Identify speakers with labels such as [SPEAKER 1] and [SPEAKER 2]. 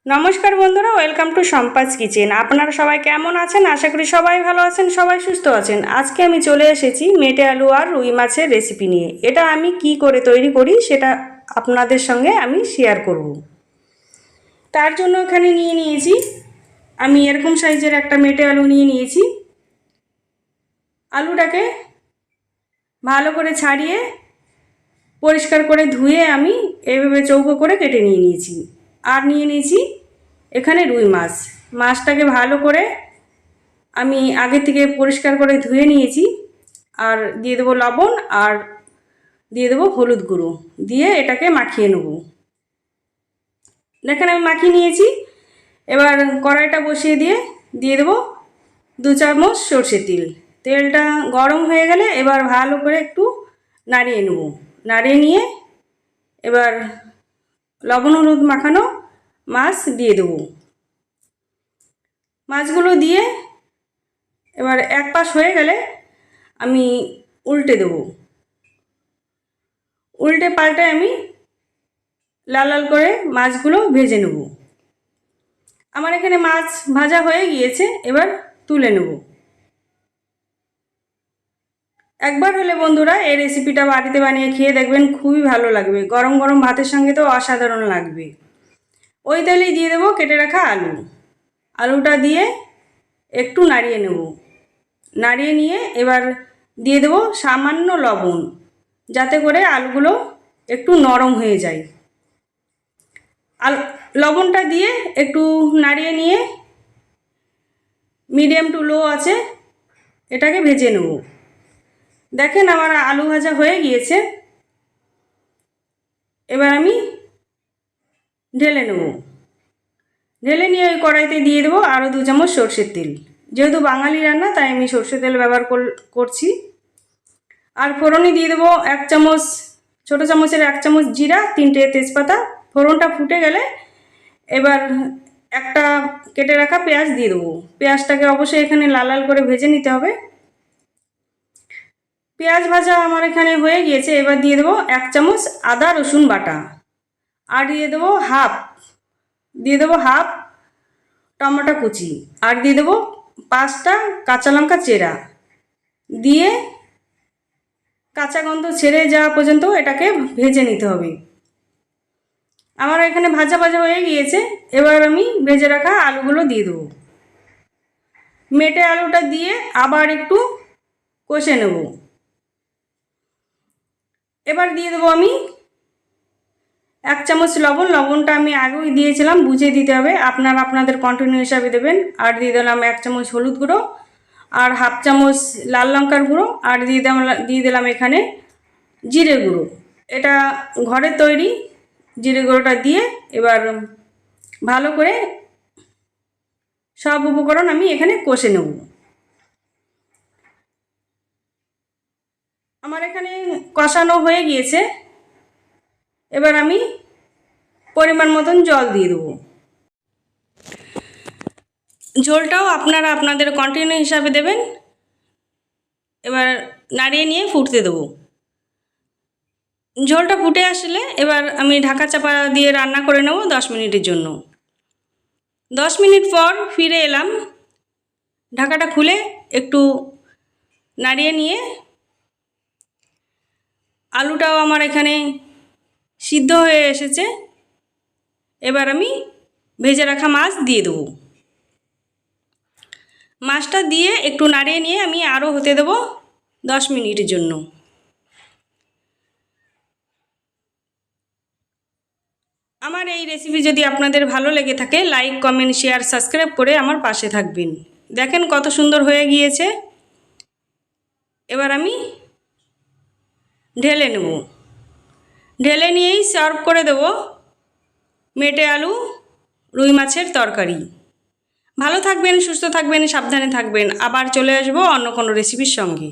[SPEAKER 1] নমস্কার বন্ধুরা, welcome to সম্পাস kitchen. আপনারা সবাই কেমন আছেন? আশা করি সবাই ভালো আছেন, সবাই সুস্থ আছেন। আজকে আমি চলে এসেছি মেটে আলু আর রুই মাছের রেসিপি নিয়ে। এটা আমি কি করে তৈরি করি সেটা আপনাদের সঙ্গে আমি শেয়ার করব। তার জন্য এখানে নিয়ে নিয়েছি আমি এরকম সাইজের একটা মেটে আলু নিয়ে নিয়েছি। আলুটাকে ভালো করে ছাড়িয়ে পরিষ্কার করে ধুয়ে আমি এভাবে চৌকো করে কেটে নিয়েছি। আর নিয়ে নিয়েছি এখানে রুই মাছ। মাছটাকে ভালো করে আমি আগে থেকে পরিষ্কার করে ধুয়ে নিয়েছি। আর দিয়ে দেবো লবণ আর দিয়ে দেবো হলুদ গুঁড়ো, দিয়ে এটাকে মাখিয়ে নেব। দেখেন আমি মাখিয়ে নিয়েছি। এবার কড়াইটা বসিয়ে দিয়ে দেবো 2 চামচ সর্ষের তেল। তেলটা গরম হয়ে গেলে এবার ভালো করে একটু নাড়িয়ে নেব। নাড়িয়ে নিয়ে এবার লবণ হলুদ মাখানো মাছ দিয়ে দেবো। মাছগুলো দিয়ে এবার এক পাশ হয়ে গেলে আমি উল্টে দেবো। উল্টে পাল্টে আমি লাল লাল করে মাছগুলো ভেজে নেব। আমার এখানে মাছ ভাজা হয়ে গিয়েছে, এবার তুলে নেব। একবার হলে বন্ধুরা এই রেসিপিটা বাড়িতে বানিয়ে খেয়ে দেখবেন, খুবই ভালো লাগবে। গরম গরম ভাতের সঙ্গে তো অসাধারণ লাগবে। ওই তেলেই দিয়ে দেবো কেটে রাখা আলু। আলুটা দিয়ে একটু নাড়িয়ে নেব। নাড়িয়ে নিয়ে এবার দিয়ে দেবো সামান্য লবণ, যাতে করে আলুগুলো একটু নরম হয়ে যায়। লবণটা দিয়ে একটু নাড়িয়ে নিয়ে মিডিয়াম টু লো আছে এটাকে ভেজে নেব। দেখেন আমার আলু ভাজা হয়ে গিয়েছে। এবার আমি ঢেলে নেব। ঢেলে নিয়ে ওই কড়াইতে দিয়ে দেবো আরও 2 চামচ সর্ষের তেল। যেহেতু বাঙালি রান্না তাই আমি সর্ষের তেল ব্যবহার করছি। আর ফোড়নে দিয়ে দেবো 1 চামচ, ছোটো চামচের 1 চামচ জিরা, 3টে তেজপাতা। ফোড়নটা ফুটে গেলে এবার একটা কেটে রাখা পেঁয়াজ দিয়ে দেবো। পেঁয়াজটাকে অবশ্যই এখানে লাল লাল করে ভেজে নিতে হবে। পেঁয়াজ ভাজা আমার এখানে হয়ে গিয়েছে। এবার দিয়ে দেবো 1 চামচ আদা রসুন বাটা। আর দিয়ে দেবো হাফ টমেটো কুচি। আর দিয়ে দেবো 5টা কাঁচা লঙ্কা চেরা। দিয়ে কাঁচা গন্ধ ছেড়ে যাওয়া পর্যন্ত এটাকে ভেজে নিতে হবে। আমার এখানে ভাজা হয়ে গিয়েছে। এবার আমি ভেজে রাখা আলুগুলো দিয়ে দেবো। মেটে আলুটা দিয়ে আবার একটু কষে নেব। এবার দিয়ে দেবো আমি 1 চামচ লবণ। লবণটা আমি আগেই দিয়েছিলাম, বুঝে দিতে হবে, আপনারা আপনাদের কন্টিনিউ হিসাবে দেবেন। আর দিয়ে দিলাম 1 চামচ হলুদ গুঁড়ো আর হাফ চামচ লাল লঙ্কার গুঁড়ো। আর দিয়ে দিলাম এখানে জিরে গুঁড়ো। এটা ঘরের তৈরি জিরে গুঁড়োটা দিয়ে এবার ভালো করে সব উপকরণ আমি এখানে কষে নেব। আমার এখানে কষানো হয়ে গিয়েছে। এবার আমি পরিমাণ মতন জল দিয়ে দেবো। ঝোলটাও আপনারা আপনাদের কন্টিনিউ হিসাবে দেবেন। এবার নাড়িয়ে নিয়ে ফুটতে দেবো। ঝোলটা ফুটে আসলে এবার আমি ঢাকা চাপা দিয়ে রান্না করে নেব 10 মিনিটের জন্য। 10 মিনিট পর ফিরে এলাম। ঢাকাটা খুলে একটু নাড়িয়ে নিয়ে আলুটাও আমার এখানে সিদ্ধ হয়ে এসেছে। এবার আমি ভেজে রাখা মাছ দিয়ে দেবো। মাছটা দিয়ে একটু নাড়িয়ে নিয়ে আমি আরও হতে দেবো 10 মিনিটের জন্য। আমার এই রেসিপি যদি আপনাদের ভালো লেগে থাকে, লাইক কমেন্ট শেয়ার সাবস্ক্রাইব করে আমার পাশে থাকবেন। দেখেন কত সুন্দর হয়ে গিয়েছে। এবার আমি ঢেলে নেব। ঢেলে নিয়েই সার্ভ করে দেব মেটে আলু রুই মাছের তরকারি। ভালো থাকবেন, সুস্থ থাকবেন, সাবধানে থাকবেন। আবার চলে আসবো অন্য কোনো রেসিপির সঙ্গে।